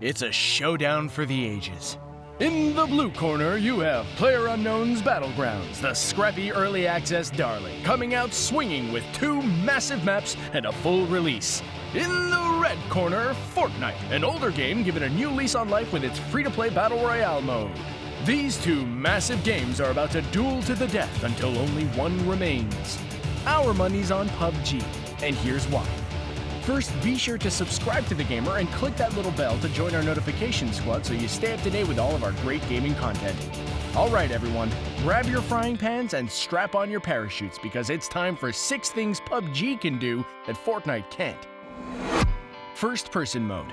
It's a showdown for the ages. In the blue corner, you have PlayerUnknown's Battlegrounds, the scrappy early access darling, coming out swinging with 2 massive maps and a full release. In the red corner, Fortnite, an older game given a new lease on life with its free-to-play Battle Royale mode. These 2 massive games are about to duel to the death until only one remains. Our money's on PUBG, and here's why. First, be sure to subscribe to TheGamer and click that little bell to join our notification squad so you stay up to date with all of our great gaming content. Alright everyone, grab your frying pans and strap on your parachutes because it's time for 6 things PUBG can do that Fortnite can't. First person mode.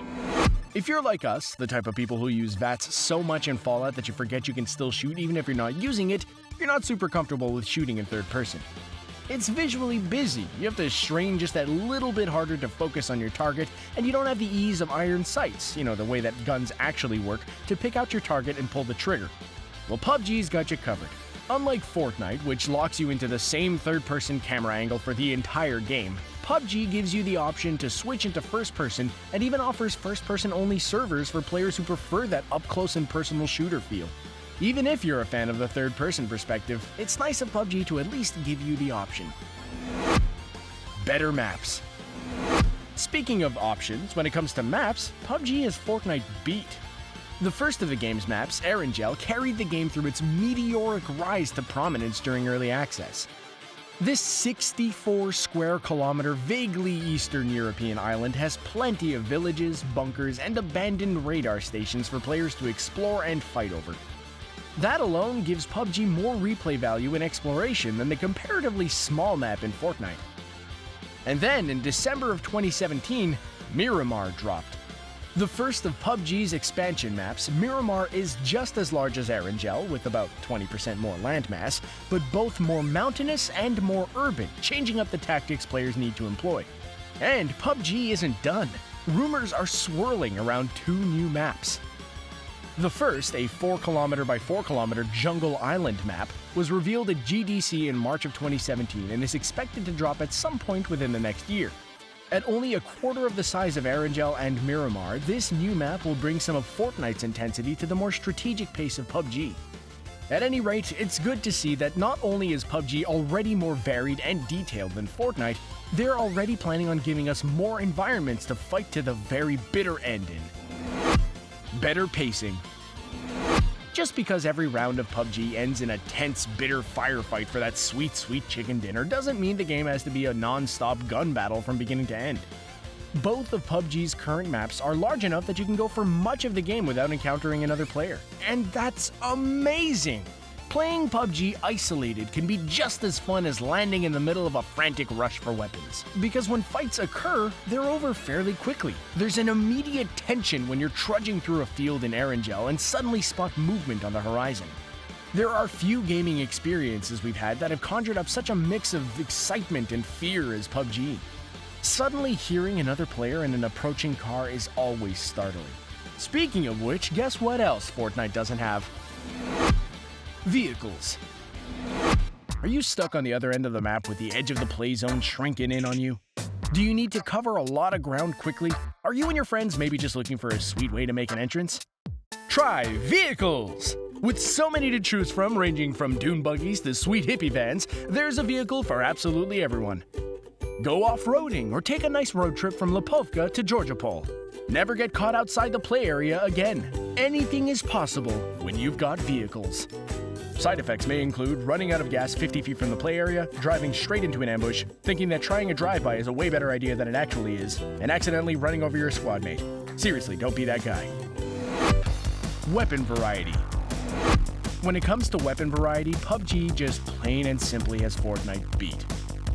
If you're like us, the type of people who use VATS so much in Fallout that you forget you can still shoot even if you're not using it, you're not super comfortable with shooting in third person. It's visually busy, you have to strain just that little bit harder to focus on your target, and you don't have the ease of iron sights, the way that guns actually work, to pick out your target and pull the trigger. Well, PUBG's got you covered. Unlike Fortnite, which locks you into the same third-person camera angle for the entire game, PUBG gives you the option to switch into first-person and even offers first-person only servers for players who prefer that up-close and personal shooter feel. Even if you're a fan of the third-person perspective, it's nice of PUBG to at least give you the option. Better maps. Speaking of options, when it comes to maps, PUBG has Fortnite beat. The first of the game's maps, Erangel, carried the game through its meteoric rise to prominence during early access. This 64 square kilometer, vaguely Eastern European island has plenty of villages, bunkers, and abandoned radar stations for players to explore and fight over. That alone gives PUBG more replay value in exploration than the comparatively small map in Fortnite. And then, in December of 2017, Miramar dropped. The first of PUBG's expansion maps, Miramar is just as large as Erangel, with about 20% more landmass, but both more mountainous and more urban, changing up the tactics players need to employ. And PUBG isn't done. Rumors are swirling around 2 new maps. The first, a 4km by 4km jungle island map, was revealed at GDC in March of 2017 and is expected to drop at some point within the next year. At only a quarter of the size of Erangel and Miramar, this new map will bring some of Fortnite's intensity to the more strategic pace of PUBG. At any rate, it's good to see that not only is PUBG already more varied and detailed than Fortnite, they're already planning on giving us more environments to fight to the very bitter end in. Better pacing. Just because every round of PUBG ends in a tense, bitter firefight for that sweet, sweet chicken dinner doesn't mean the game has to be a non-stop gun battle from beginning to end. Both of PUBG's current maps are large enough that you can go for much of the game without encountering another player. And that's amazing! Playing PUBG isolated can be just as fun as landing in the middle of a frantic rush for weapons. Because when fights occur, they're over fairly quickly. There's an immediate tension when you're trudging through a field in Erangel and suddenly spot movement on the horizon. There are few gaming experiences we've had that have conjured up such a mix of excitement and fear as PUBG. Suddenly hearing another player in an approaching car is always startling. Speaking of which, guess what else Fortnite doesn't have? Vehicles. Are you stuck on the other end of the map with the edge of the play zone shrinking in on you? Do you need to cover a lot of ground quickly? Are you and your friends maybe just looking for a sweet way to make an entrance? Try vehicles! With so many to choose from, ranging from dune buggies to sweet hippie vans, there's a vehicle for absolutely everyone. Go off-roading or take a nice road trip from Lipovka to Georgopol. Never get caught outside the play area again. Anything is possible when you've got vehicles. Side effects may include running out of gas 50 feet from the play area, driving straight into an ambush, thinking that trying a drive-by is a way better idea than it actually is, and accidentally running over your squad mate. Seriously, don't be that guy. Weapon variety. When it comes to weapon variety, PUBG just plain and simply has Fortnite beat.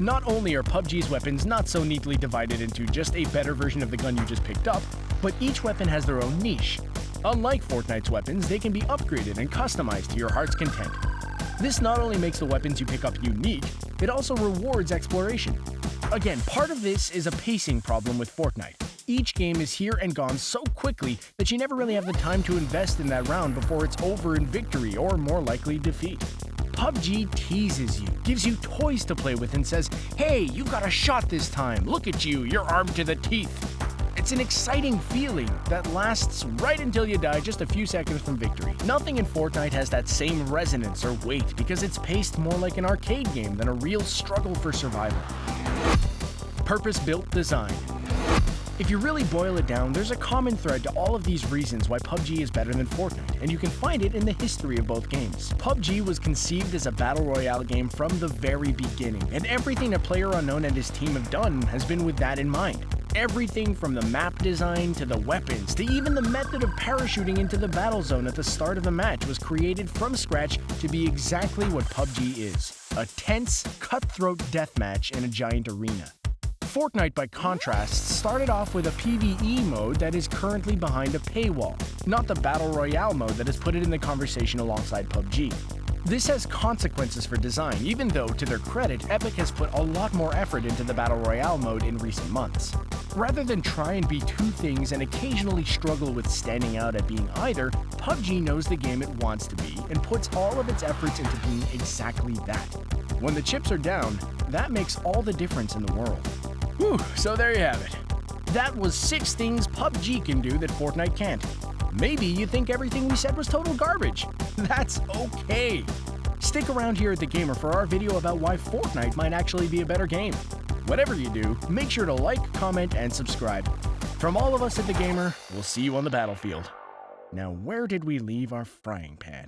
Not only are PUBG's weapons not so neatly divided into just a better version of the gun you just picked up, but each weapon has their own niche. Unlike Fortnite's weapons, they can be upgraded and customized to your heart's content. This not only makes the weapons you pick up unique, it also rewards exploration. Again, part of this is a pacing problem with Fortnite. Each game is here and gone so quickly that you never really have the time to invest in that round before it's over in victory or more likely defeat. PUBG teases you, gives you toys to play with and says, "Hey, you got a shot this time, look at you, you're armed to the teeth." It's an exciting feeling that lasts right until you die just a few seconds from victory. Nothing in Fortnite has that same resonance or weight because it's paced more like an arcade game than a real struggle for survival. Purpose-built design. If you really boil it down, there's a common thread to all of these reasons why PUBG is better than Fortnite, and you can find it in the history of both games. PUBG was conceived as a Battle Royale game from the very beginning, and everything that PlayerUnknown and his team have done has been with that in mind. Everything from the map design to the weapons to even the method of parachuting into the battle zone at the start of the match was created from scratch to be exactly what PUBG is: a tense, cutthroat deathmatch in a giant arena. Fortnite, by contrast, started off with a PvE mode that is currently behind a paywall, not the Battle Royale mode that has put it in the conversation alongside PUBG. This has consequences for design, even though, to their credit, Epic has put a lot more effort into the Battle Royale mode in recent months. Rather than try and be two things and occasionally struggle with standing out at being either, PUBG knows the game it wants to be and puts all of its efforts into being exactly that. When the chips are down, that makes all the difference in the world. Whew, so there you have it. That was 6 things PUBG can do that Fortnite can't. Maybe you think everything we said was total garbage. That's okay. Stick around here at TheGamer for our video about why Fortnite might actually be a better game. Whatever you do, make sure to like, comment, and subscribe. From all of us at TheGamer, we'll see you on the battlefield. Now, where did we leave our frying pan?